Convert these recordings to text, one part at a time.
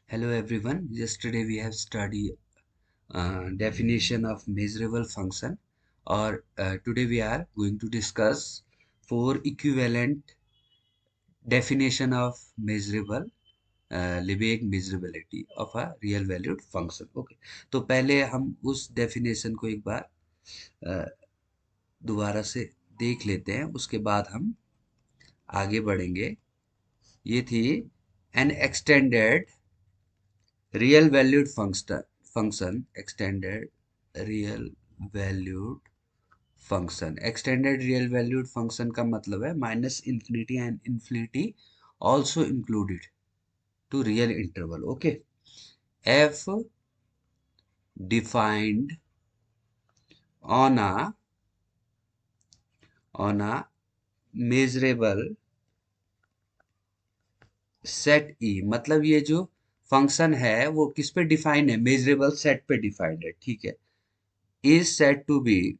Hello everyone. Yesterday we have studied definition of measurable function, or today we are going to discuss four equivalent definition of measurable Lebesgue measurability of a real valued function. Okay, तो पहले हम उस definition को एक बार दोबारा से देख लेते हैं, उसके बाद हम आगे बढ़ेंगे. ये थी an extended real valued function extended real valued extended real valued function का मतलब है minus infinity and infinity also included to real interval. Okay, F defined on a measurable set E. मतलब ये जो फंक्शन है वो किस पे डिफाइंड है? मेजरेबल सेट पे डिफाइंड है. ठीक है, इज सेट टू बी,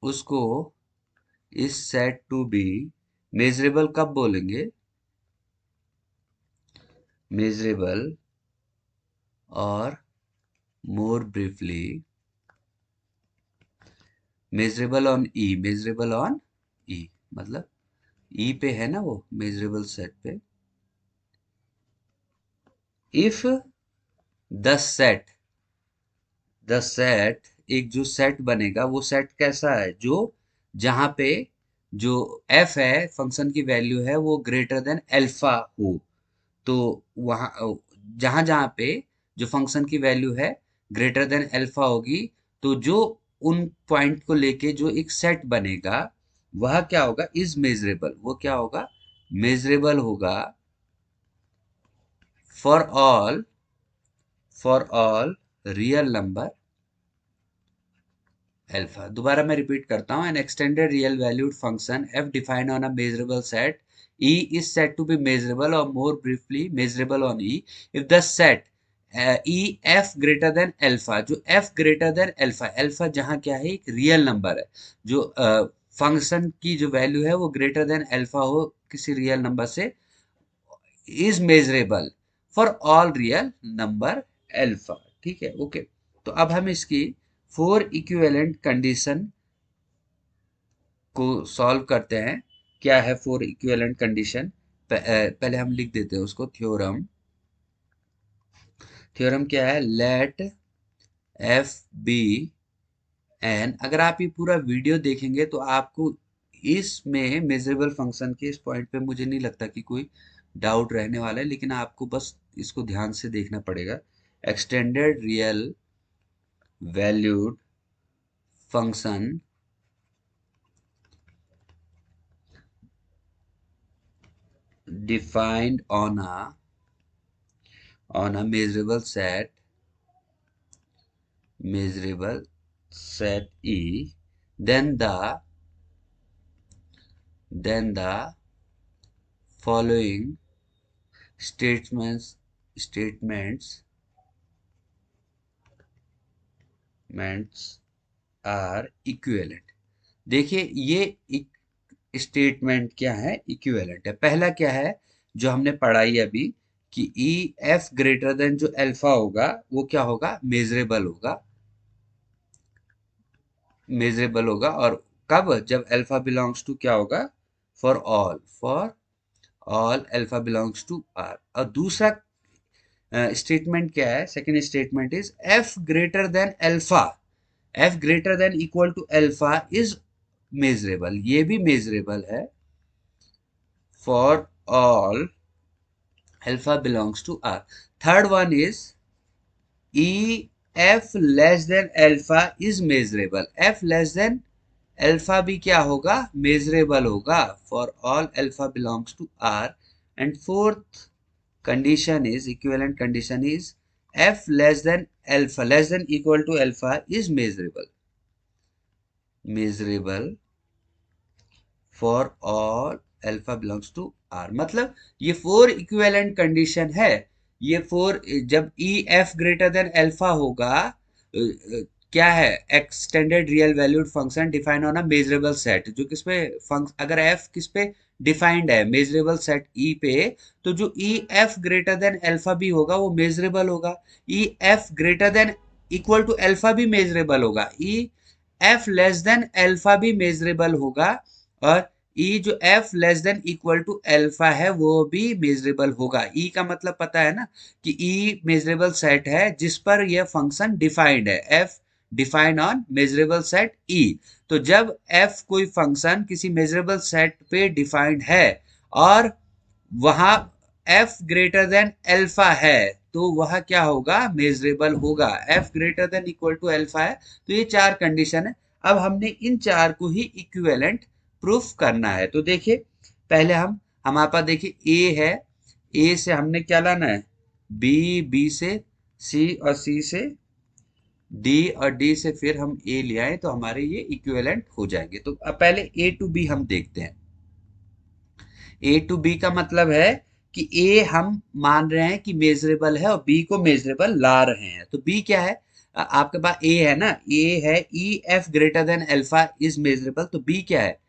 उसको is set to be measurable कब बोलेंगे? मेजरेबल और more briefly measurable on E. Measurable on E मतलब ई पे है ना, वो मेजरेबल सेट पे. इफ द सेट एक जो सेट बनेगा वो सेट कैसा है? जो जहां पे जो एफ है फंक्शन की वैल्यू है वो ग्रेटर देन अल्फा हो. तो वहां जहां जहां पे जो फंक्शन की वैल्यू है ग्रेटर देन अल्फा होगी, तो जो उन पॉइंट को लेके जो एक सेट बनेगा वह क्या होगा? Is measurable. वो क्या होगा? मेजरेबल होगा for all real number alpha. दोबारा मैं रिपीट करता हूं. N extended real valued function F defined on a measurable set E is said to be measurable, or more briefly measurable on E if the set E f greater than alpha. जो f greater than alpha, alpha जहां क्या है? एक real number है. जो function की जो value है वो ग्रेटर देन अल्फा हो किसी रियल नंबर से, is measurable for all real number alpha. ठीक है, ओके. तो अब हम इसकी फोर इक्विवेलेंट कंडीशन को सॉल्व करते हैं. क्या है फोर इक्विवेलेंट कंडीशन? पहले हम लिख देते हैं उसको. थ्योरम क्या है? Let F be N. अगर आप ये पूरा वीडियो देखेंगे तो आपको इसमें मेजरेबल फंक्शन के इस पॉइंट पे मुझे नहीं लगता कि कोई डाउट रहने वाला है, लेकिन आपको बस इसको ध्यान से देखना पड़ेगा. Extended real valued function defined on a measurable set E, then the following statements are equivalent. देखिए ये स्टेटमेंट क्या है? इक्विवेलेंट है. पहला क्या है जो हमने पढ़ाई अभी कि ई एफ ग्रेटर देन जो अल्फा होगा वो क्या होगा? मेजरेबल होगा. और कब? जब अल्फा बिलोंग्स टू क्या होगा? For all alpha belongs to R. और दूसरा स्टेटमेंट क्या है? Second statement is F greater than alpha, F greater than equal to alpha is measurable. ये भी मेजरेबल है for all alpha belongs to R. Third one is E f less than alpha is measurable. F less than alpha भी क्या होगा? measurable होगा for all alpha belongs to R. And fourth condition is, equivalent condition is f less than alpha, less than equal to alpha is measurable for all alpha belongs to R. मतलब ये four equivalent condition है. ये four जब E F greater than alpha होगा, क्या है? Extended real valued function defined on a measurable set. जो किस पे अगर एफ किस पे डिफाइंड है मेजरेबल सेट ई पे, तो जो E F greater than alpha भी होगा वो मेजरेबल होगा, E F greater than equal to alpha भी मेजरेबल होगा, E F less than alpha भी मेजरेबल होगा, और ई जो F less than equal to alpha है वो भी मेजरेबल होगा। ई का मतलब पता है ना कि ई मेजरेबल सेट है जिस पर यह फंक्शन डिफाइंड है, F defined on measurable set ई। तो जब एफ कोई फंक्शन किसी मेजरेबल सेट पे डिफाइंड है और वहां एफ ग्रेटर देन अल्फा है तो वह क्या होगा, मेजरेबल होगा। F greater than equal to alpha है, तो ये चार कंडीशन है। अब हमने इन चार को ही इक्विवेलेंट प्रूफ करना है। तो देखिए पहले हम हमारे पास देखिए ए है, ए से हमने क्या लाना है, बी, बी से सी और सी से डी और डी से फिर हम ए ले आए तो हमारे ये इक्विवेलेंट हो जाएंगे। तो अब पहले ए टू बी हम देखते हैं। ए टू बी का मतलब है कि ए हम मान रहे हैं कि मेजरेबल है और बी को मेजरेबल ला रहे हैं। तो बी क्या है, आपके पास ए है ना, ए है E F greater than alpha is measurable, तो बी क्या है,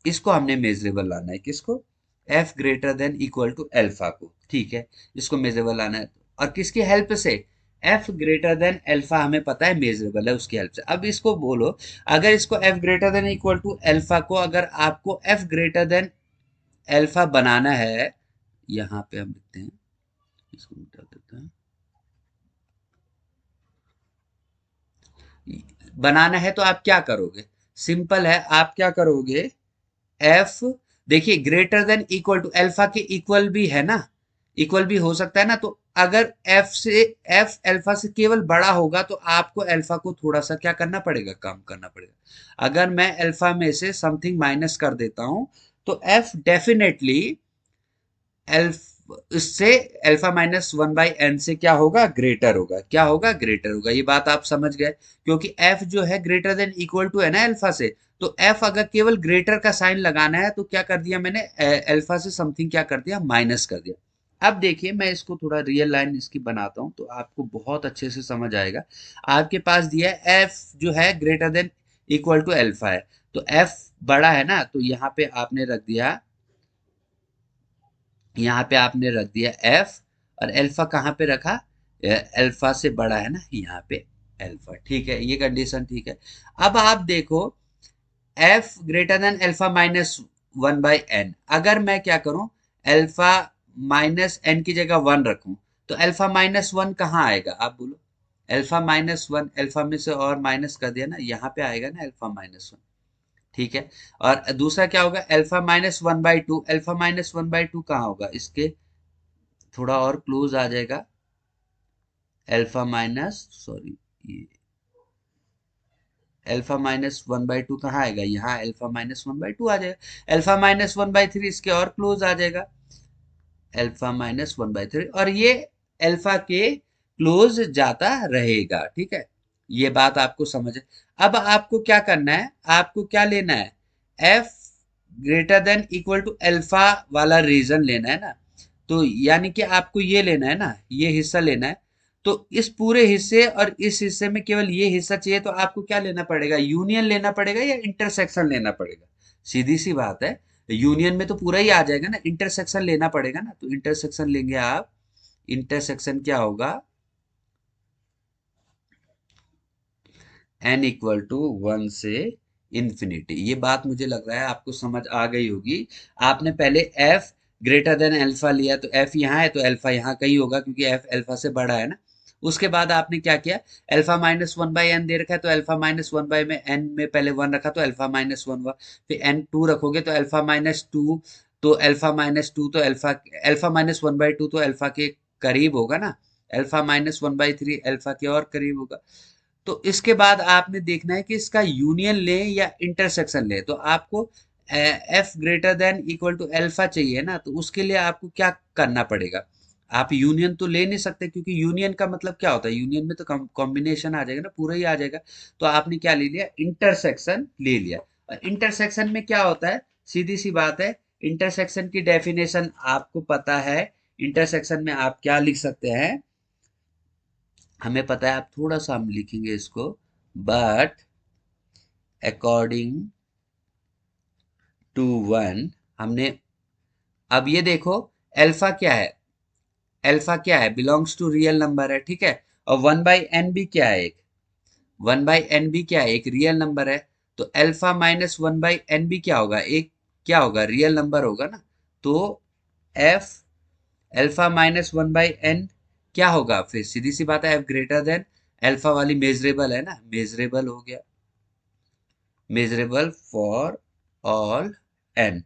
इसको हमने मेजरेबल लाना है, किसको, F greater than equal to alpha को, ठीक है, इसको मेजरेबल लाना है। और किसकी हेल्प से, एफ ग्रेटर देन अल्फा हमें पता है मेजरेबल है, उसकी हेल्प से। अब इसको बोलो, अगर इसको F greater than equal to alpha को अगर आपको एफ ग्रेटर देन अल्फा बनाना है, यहाँ पे हम लिखते हैं, इसको मिटा देते हैं, बनाना है तो आप क्या करोगे, सिंपल है, आप क्या करोगे, एफ, देखिए greater than equal to alpha के इक्वल भी है ना, इक्वल भी हो सकता है ना, तो अगर एफ से, एफ अल्फा से केवल बड़ा होगा तो आपको अल्फा को थोड़ा सा क्या करना पड़ेगा, कम करना पड़ेगा। अगर मैं अल्फा में से समथिंग माइनस कर देता हूं तो एफ डेफिनेटली इससे alpha minus one by N से क्या होगा, ग्रेटर होगा, क्या होगा, ग्रेटर होगा। ये बात आप समझ गए, क्योंकि एफ जो है ग्रेटर देन इक्वल टू है ना अल्फा से, तो एफ अगर केवल ग्रेटर का साइन लगाना है तो क्या कर दिया मैंने, अल्फा से समथिंग क्या कर दिया, माइनस कर दिया। अब देखिए मैं इसको थोड़ा रियल लाइन इसकी बनाता हूं तो आपको बहुत अच्छे से समझ आएगा। आपके पास दिया है एफ जो है greater than equal to alpha है, तो एफ बड़ा है ना, तो यहाँ पे आपने रख दिया, यहाँ पे आपने रख दिया एफ, और अल्फा कहाँ पे रखा, अल्फा से बड़ा है ना यहाँ पे अल्फा, ठीक है, ये कंडीशन ठीक है। अब आप देखो F greater than alpha minus one by N, अगर मैं क्या करूं, अल्फा माइनस एन की जगह वन रखूं तो अल्फा माइनस वन कहाँ आएगा, आप बोलो, अल्फा माइनस वन, अल्फा में से और माइनस कर दिया ना, यहाँ पे आएगा ना अल्फा माइनस वन, ठीक है। और दूसरा क्या होगा, alpha minus one by two, alpha minus one by two कहाँ होगा, इसके थोड़ा और क्लोज आ जाएगा, अल्फा माइनस, सॉरी, ये alpha minus one by two कहाँ आएगा, यहाँ alpha minus one by two आ जाएगा, alpha minus one by three इसके और क्लोज आ जाएगा, alpha minus one by three, और ये अल्फा के क्लोज जाता रहेगा, ठीक है, ये बात आपको समझ है। अब आपको क्या करना है, आपको क्या लेना है, F greater than equal to alpha वाला रीजन लेना है ना, तो यानी कि आपको ये लेना है ना, ये हिस्सा लेना है, तो इस पूरे हिस्से और इस हिस्से में केवल ये हिस्सा चाहिए, तो आपको क्या लेना पड़ेगा, यूनियन लेना पड़ेगा या इंटरसेक्शन लेना पड़ेगा, सीधी सी बात है, यूनियन में तो पूरा ही आ जाएगा ना, इंटरसेक्शन लेना पड़ेगा ना, तो इंटरसेक्शन लेंगे आप, इंटरसेक्शन क्या होगा, एन इक्वल टू वन से इंफिनिटी। ये बात मुझे लग रहा है आपको समझ आ गई होगी। आपने पहले एफ ग्रेटर देन अल्फा लिया तो एफ यहाँ है तो अल्फा यहाँ कहीं होगा क्योंकि एफ अल्फा से बड़ा है ना। उसके बाद आपने क्या किया, alpha minus one by n दे रखा है तो अल्फा माइनस वन बाई में एन में पहले वन रखा तो अल्फा माइनस वन हुआ, फिर एन टू रखोगे तो अल्फा माइनस टू, तो अल्फा माइनस टू तो alpha, alpha minus one by to तो अल्फा के करीब होगा ना, alpha minus one by three alpha के और करीब होगा। तो इसके बाद आपने देखना है कि इसका यूनियन ले या इंटरसेक्शन ले, तो आपको F greater than equal to alpha चाहिए ना, तो उसके लिए आपको क्या करना पड़ेगा, आप यूनियन तो ले नहीं सकते क्योंकि यूनियन का मतलब क्या होता है, यूनियन में तो कॉम्बिनेशन आ जाएगा ना, पूरा ही आ जाएगा। तो आपने क्या ले लिया, इंटरसेक्शन ले लिया। और इंटरसेक्शन में क्या होता है, सीधी सी बात है, इंटरसेक्शन की डेफिनेशन आपको पता है, इंटरसेक्शन में आप क्या लिख सकते हैं, हमें पता है, आप थोड़ा सा हम लिखेंगे इसको, बट अकॉर्डिंग टू वन, हमने, अब ये देखो अल्फा क्या है, अल्फा क्या है, बिलोंग्स टू रियल नंबर है, ठीक है। और 1/n भी क्या है, एक 1/n भी क्या है, एक रियल नंबर है। तो अल्फा माइनस 1/n भी क्या होगा, एक क्या होगा, रियल नंबर होगा ना। तो एफ अल्फा माइनस 1/n क्या होगा, फिर सीधी सी बात है एफ ग्रेटर देन अल्फा वाली मेजरेबल है ना, मेजरेबल हो गया, मेजरेबल फॉर ऑल एन।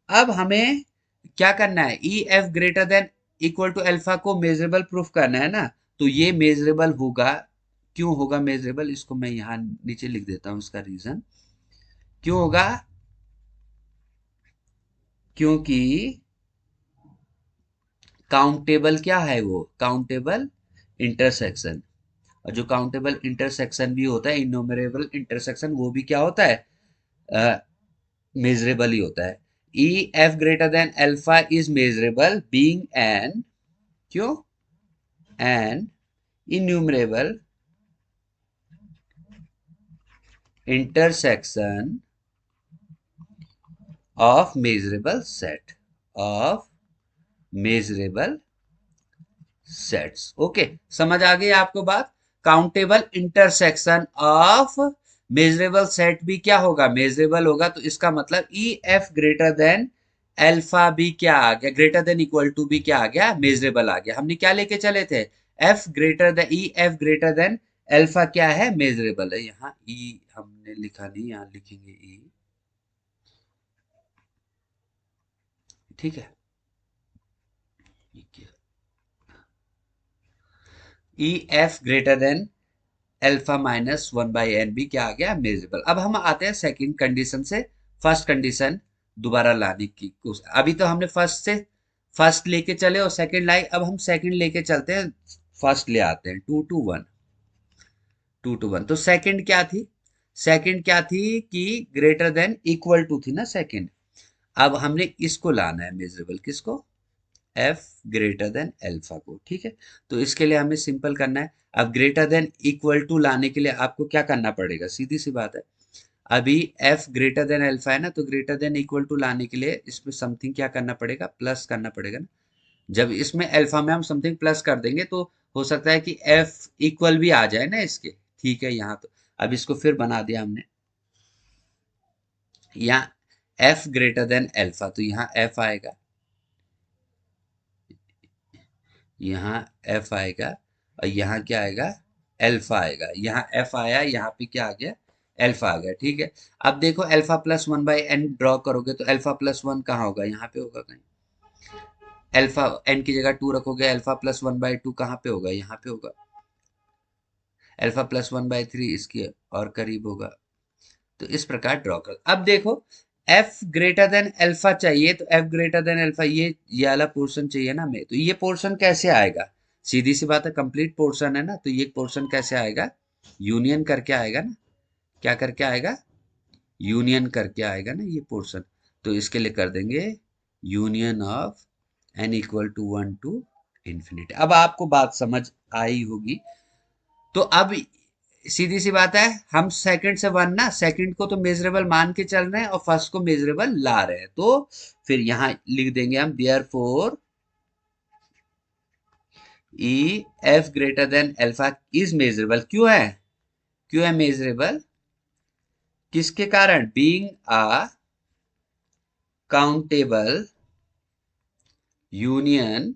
अब हमें क्या करना है, E F greater than equal to alpha को मेजरेबल प्रूफ करना है ना। तो ये मेजरेबल होगा, क्यों होगा मेजरेबल, इसको मैं यहां नीचे लिख देता हूं, इसका रीजन क्यों होगा, क्योंकि काउंटेबल क्या है, वो काउंटेबल इंटरसेक्शन। और जो काउंटेबल इंटरसेक्शन भी होता है, इनोमरेबल इंटरसेक्शन, वो भी क्या होता है, मेजरेबल ही होता है। E F greater than alpha is measurable being n, क्यों, n innumerable intersection of measurable set of measurable sets। Okay, समझ आ गई आपको बात। Countable intersection of measurable set भी क्या होगा, मेजरेबल होगा। तो इसका मतलब E F greater than alpha भी क्या आ गया, ग्रेटर देन इक्वल टू भी क्या आ गया, मेजरेबल आ गया। हमने क्या लेके चले थे, F greater then, E F greater than alpha क्या है, मेजरेबल है। यहाँ ई हमने लिखा नहीं, यहाँ लिखेंगे ई, ठीक है। E F greater than alpha minus 1/n भी क्या आ गया, मेजरेबल। अब हम आते हैं सेकंड कंडीशन से फर्स्ट कंडीशन दोबारा लाने की कोशिश। अभी तो हमने फर्स्ट से फर्स्ट लेके चले और सेकंड लाए, अब हम सेकंड लेके चलते हैं, फर्स्ट ले आते हैं, 2 to 1, 2 to 1। तो सेकंड क्या थी, सेकंड क्या थी कि ग्रेटर देन इक्वल टू थी ना सेकंड। अब हमने इसको लाना है मेजरेबल, किसको, एफ ग्रेटर देन अल्फा को, ठीक है। तो इसके लिए हमें सिंपल करना है। अब ग्रेटर देन इक्वल टू लाने के लिए आपको क्या करना पड़ेगा, सीधी सी बात है, अभी एफ ग्रेटर देन अल्फा है ना, तो ग्रेटर देन इक्वल टू लाने के लिए इसमें समथिंग क्या करना पड़ेगा, प्लस करना पड़ेगा ना। जब इसमें अल्फा में हम समथिंग प्लस कर देंगे तो हो सकता है कि एफ इक्वल भी आ जाए ना इसके, ठीक है। यहाँ तो अब इसको फिर बना दिया हमने, यहाँ एफ ग्रेटर देन अल्फा, तो यहाँ एफ आएगा, यहाँ एफ आएगा, और यहाँ क्या आएगा, अल्फा आएगा। यहाँ एफ आया, यहाँ पे क्या आ गया, अल्फा आ गया, ठीक है। अब देखो अल्फा प्लस 1/n ड्रॉ करोगे तो अल्फा प्लस 1 कहाँ होगा, यहाँ पे होगा कहीं। अल्फा n की जगह 2 रखोगे, अल्फा प्लस 1/2 कहाँ पे होगा, यहाँ पे होगा। अल्फा प्लस 1/3 इसके और करीब होगा। तो इस प्रकार ड्रॉ कर, अब देखो एफ ग्रेटर देन अल्फा चाहिए, तो एफ ग्रेटर देन अल्फा, ये वाला पोर्शन चाहिए ना हमें। तो ये पोर्शन कैसे आएगा, सीधी सी बात है, कंप्लीट पोर्शन है ना, तो ये पोर्शन कैसे आएगा, यूनियन करके आएगा ना, क्या करके आएगा, यूनियन करके आएगा ना ये पोर्शन। तो इसके लिए कर देंगे union of N equal to 1 to infinity. अब आपको बात समझ आई होगी। तो अब सीधी सी बात है, हम सेकंड से वन ना, सेकंड को तो मेजरेबल मान के चल रहे हैं और फर्स्ट को मेजरेबल ला रहे हैं। तो फिर यहां लिख देंगे हम, therefore E F greater than alpha is measurable, क्यों है, क्यों है मेजरेबल, किसके कारण, being a countable union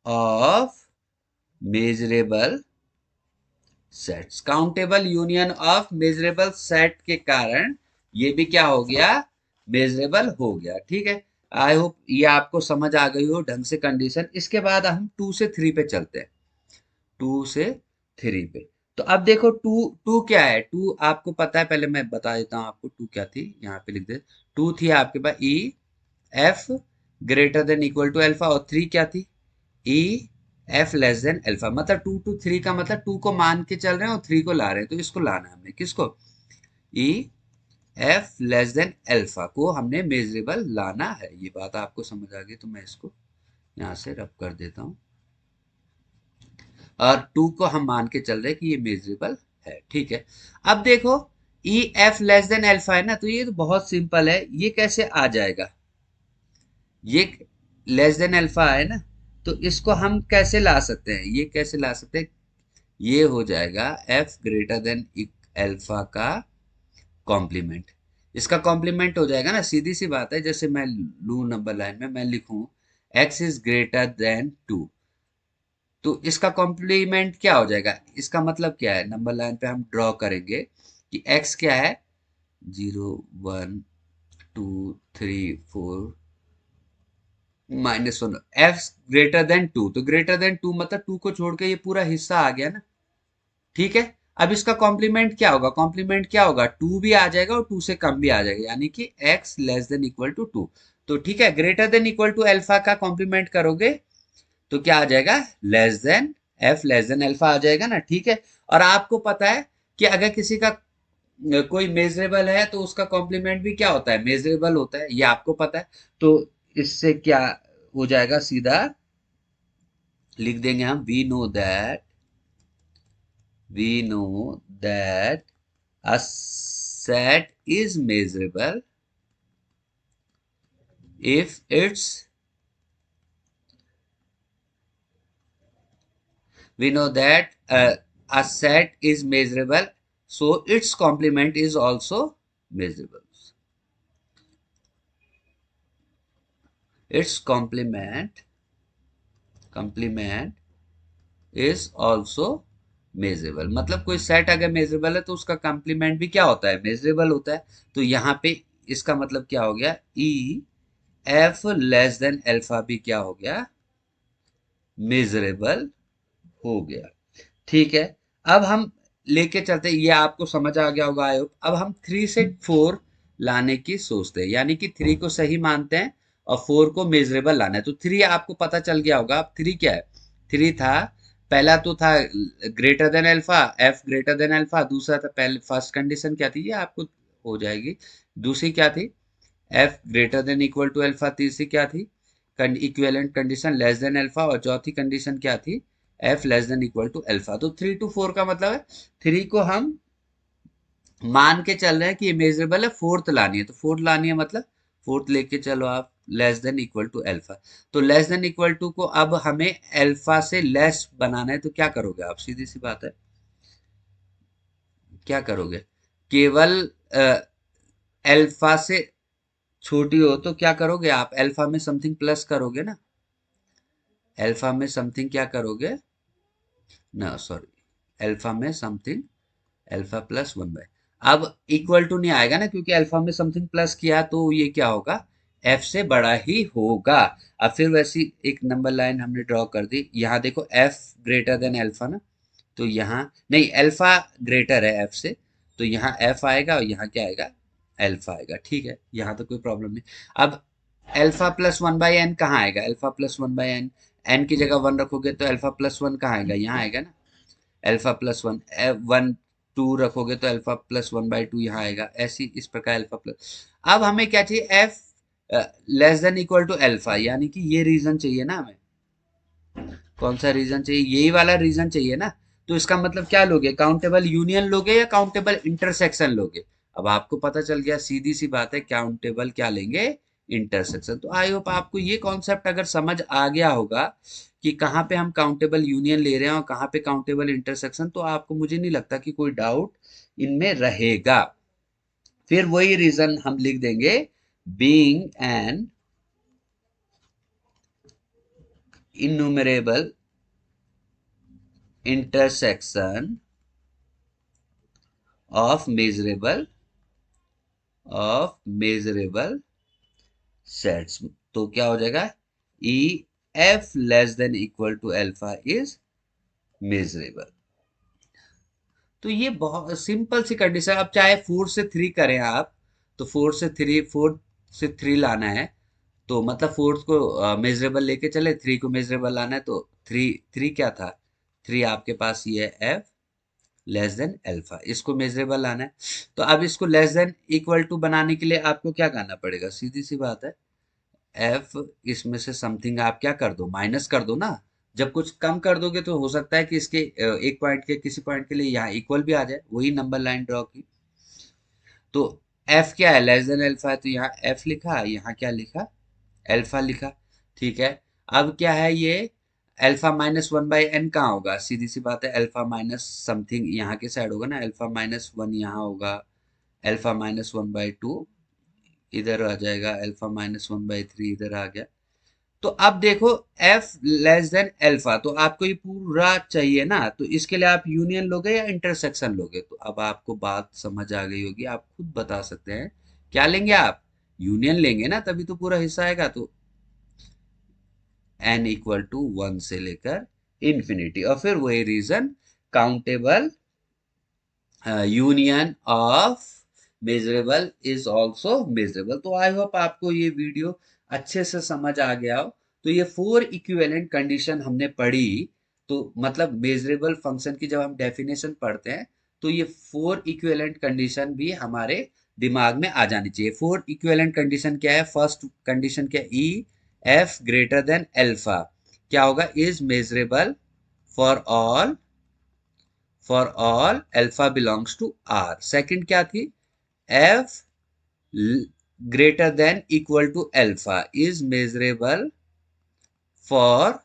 of measurable sets, countable union of measurable set के कारण ये भी क्या हो गया, मेजरेबल हो गया, ठीक है। आई होप ये आपको समझ आ गई हो ढंग से कंडीशन। इसके बाद हम 2 से 3 पे चलते हैं, 2 से 3 पे। तो अब देखो टू, टू क्या है, टू आपको पता है, पहले मैं बता देता हूँ आपको टू क्या थी, यहाँ पे लिख दे। टू थी आपके पास E F greater than equal to alpha, और 3 क्या थी, E F less than alpha. मतलब 2 to 3 का मतलब 2 को मान के चल रहे हैं और 3 को ला रहे हैं। तो इसको लाना है हमने, किसको, E F less than alpha को हमने मेजरेबल लाना है। ये बात आपको समझ आ गई, तो मैं इसको यहाँ से रब कर देता हूँ। और 2 को हम मान के चल रहे हैं कि ये मेजरेबल है, ठीक है। अब देखो E F less than alpha है ना, तो ये तो बहुत सिंपल है, ये कैसे आ जाएगा, ये लेस देन अल्फा है ना, तो इसको हम कैसे ला सकते हैं, ये कैसे ला सकते हैं, ये हो जाएगा एफ ग्रेटर देन अल्फा का कॉम्प्लीमेंट। इसका कॉम्प्लीमेंट हो जाएगा ना, सीधी सी बात है, जैसे मैं लू नंबर लाइन में मैं लिखूं एक्स इज ग्रेटर देन 2, तो इसका कॉम्प्लीमेंट क्या हो जाएगा, इसका मतलब क्या है, नंबर लाइन पे हम ड्रॉ करेंगे कि x क्या है, 0 1 2 3 4 -1, एफ ग्रेटर देन 2, तो ग्रेटर देन 2 मतलब 2 को छोड़ के ये पूरा हिस्सा आ गया ना, ठीक है। अब इसका कॉम्प्लीमेंट क्या होगा, कॉम्प्लीमेंट क्या होगा, 2 भी आ जाएगा और 2 से कम भी आ जाएगा, यानी कि x less than equal to 2। तो ठीक है, greater than equal to alpha का कॉम्प्लीमेंट करोगे तो क्या आ जाएगा, less than f less than alpha आ जाएगा ना, ठीक है। और आपको पता है कि अगर किसी का कोई मेजरेबल है तो उसका कॉम्प्लीमेंट भी क्या होता है, मेजरेबल होता है, ये आपको पता है। तो इससे क्या हो जाएगा, सीधा लिख देंगे हम, we know that a set is measurable if its we know that a set is measurable, so its complement is also measurable, its complement is also measurable, मतलब कोई सेट अगर मेजरेबल है तो उसका कॉम्प्लीमेंट भी क्या होता है, मेजरेबल होता है। तो यहाँ पे इसका मतलब क्या हो गया, E F less than alpha भी क्या हो गया, मेजरेबल हो गया, ठीक है। अब हम लेके चलते, ये आपको समझ आ गया होगा आई होप। अब हम 3 से 4 लाने की सोचते हैं, यानी कि 3 को सही मानते हैं और 4 को मेजरेबल लाना है। तो 3 आपको पता चल गया होगा, अब 3 क्या है, 3 था, पहला तो था greater than alpha, F greater than alpha, दूसरा था, पहले फर्स्ट कंडीशन क्या थी, ये आपको हो जाएगी, दूसरी क्या थी, F greater than equal to alpha, तीसरी क्या थी, equivalent condition less than alpha, और चौथी कंडीशन क्या थी, F less than equal to alpha. तो 3 to 4 का मतलब है 3 को हम मान के चल रहे हैं कि ये मेजरेबल है, फोर्थ लानी है, तो फोर्थ लानी है मतलब फोर्थ लेके चलो आप, less than equal to alpha. तो लेस देन इक्वल टू को अब हमें अल्फा से लेस बनाना है, तो क्या करोगे आप, सीधी सी बात है, क्या करोगे, केवल अल्फा से छोटी हो तो क्या करोगे आप, अल्फा में समथिंग प्लस करोगे ना, अल्फा में समथिंग क्या करोगे, ना सॉरी, अल्फा में समथिंग, अल्फा प्लस 1/, अब इक्वल टू नहीं आएगा ना, क्योंकि अल्फा में समथिंग प्लस किया तो ये क्या होगा, एफ से बड़ा ही होगा। अब फिर वैसी एक नंबर लाइन हमने ड्रॉ कर दी, यहाँ देखो एफ ग्रेटर देन अल्फा ना, तो यहाँ नहीं, अल्फा ग्रेटर है एफ से, तो यहाँ एफ आएगा और यहाँ क्या आएगा, अल्फा आएगा, ठीक है, यहाँ तो कोई प्रॉब्लम नहीं। अब अल्फा प्लस 1/n कहाँ आएगा, अल्फा प्लस 1/n, एन की जगह 1 रखोगे तो अल्फा प्लस 1 कहाँ आएगा, यहाँ आएगा ना, अल्फा प्लस 1, 1 2 रखोगे तो अल्फा प्लस 1/2 यहाँ आएगा, ऐसी इस प्रकार अल्फा प्लस। अब हमें क्या चाहिए, F less than equal to alpha, यानी कि ये रीजन चाहिए ना हमें, कौन सा रीजन चाहिए, यही वाला रीजन चाहिए ना। तो इसका मतलब क्या लोगे, काउंटेबल यूनियन लोगे या काउंटेबल इंटरसेक्शन लोगे। अब आपको पता चल गया, सीधी सी बात है, काउंटेबल क्या लेंगे, इंटरसेक्शन। तो आई होप आपको ये कॉन्सेप्ट अगर समझ आ गया होगा कि कहाँ पे हम काउंटेबल यूनियन ले रहे हैं और कहाँ पे काउंटेबल इंटरसेक्शन, तो आपको, मुझे नहीं लगता कि कोई डाउट इनमें रहेगा। फिर वही रीजन हम लिख देंगे, being an innumerable intersection of measurable sets, तो क्या हो जाएगा, E F less than equal to alpha is measurable. तो ये बहुत सिंपल सी कंडीशन। अब चाहे 4 से 3 करें आप, तो 4 से 3 लाना है, तो मतलब फोर्थ को मेजरेबल लेके चले, 3 को मेजरेबल लाना है, तो थ्री थ्री क्या था, 3 आपके पास ये एफ लेस देन अल्फा, इसको मेजरेबल लाना है। तो अब इसको लेस देन इक्वल टू बनाने के लिए आपको क्या करना पड़ेगा, सीधी सी बात है, एफ इसमें से समथिंग आप क्या कर दो, माइनस कर दो ना। जब कुछ कम कर दोगे तो हो सकता है कि इसके एक पॉइंट के किसी पॉइंट के लिए यहाँ इक्वल भी आ जाए, वही नंबर लाइन ड्रॉ की। तो एफ क्या है, लेस देन अल्फा है, तो यहाँ एफ लिखा, यहाँ क्या लिखा, अल्फा लिखा। ठीक है, अब क्या है ये, alpha minus one by n कहाँ होगा, सीधी सी बात है, अल्फा माइनस समथिंग यहाँ के साइड होगा ना, अल्फा माइनस वन यहाँ होगा, alpha minus one by to इधर आ जाएगा, alpha minus one by three इधर आ गया। तो अब देखो एफ लेस देन अल्फा, तो आपको ये पूरा चाहिए ना, तो इसके लिए आप यूनियन लोगे या इंटरसेक्शन लोगे, तो अब आपको बात समझ आ गई होगी, आप खुद बता सकते हैं क्या लेंगे आप, यूनियन लेंगे ना, तभी तो पूरा हिस्सा आएगा। तो n इक्वल टू वन से लेकर इंफिनिटी, और फिर वही reason, countable union of measurable is also measurable. तो आई होप आपको ये वीडियो अच्छे से समझ आ गया हो। तो ये फोर इक्विवेलेंट कंडीशन हमने पढ़ी, तो मतलब मेजरेबल फंक्शन की जब हम डेफिनेशन पढ़ते हैं, तो ये फोर इक्विवेलेंट कंडीशन भी हमारे दिमाग में आ जानी चाहिए। फोर इक्विवेलेंट कंडीशन क्या है, फर्स्ट कंडीशन क्या, E F greater than alpha क्या होगा, is measurable for all, for all alpha belongs to R। Second क्या थी, F greater than equal to alpha is measurable for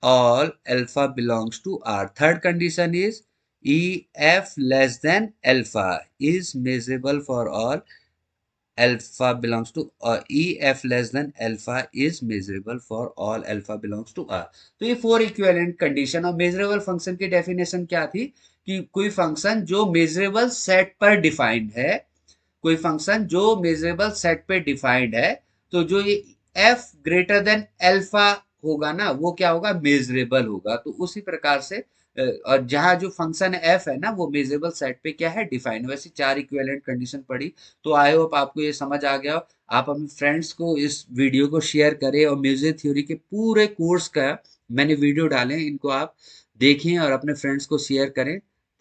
all alpha belongs to R। Third condition is EF less than alpha is measurable for all alpha belongs to EF less than alpha is measurable for all alpha belongs to R। तो ये four equivalent condition. और measurable function की definition क्या थी, कि कोई function जो measurable set पर डिफाइंड है, कोई फंक्शन जो मेजरेबल सेट पे डिफाइंड है, तो जो ये एफ ग्रेटर देन अल्फा होगा ना, वो क्या होगा, मेजरेबल होगा। तो उसी प्रकार से और जहां जो फंक्शन एफ है ना, वो मेजरेबल सेट पे क्या है, डिफाइंड। वैसे चार इक्विवेलेंट कंडीशन पढ़ी, तो आई होप आपको ये समझ आ गया हो। आप अपने फ्रेंड्स को इस वीडियो को शेयर करें, और म्यूजिक थ्योरी के पूरे कोर्स का मैंने वीडियो डाले, इनको आप देखें और अपने फ्रेंड्स को शेयर करें,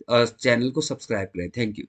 और चैनल को सब्सक्राइब करें। Thank you.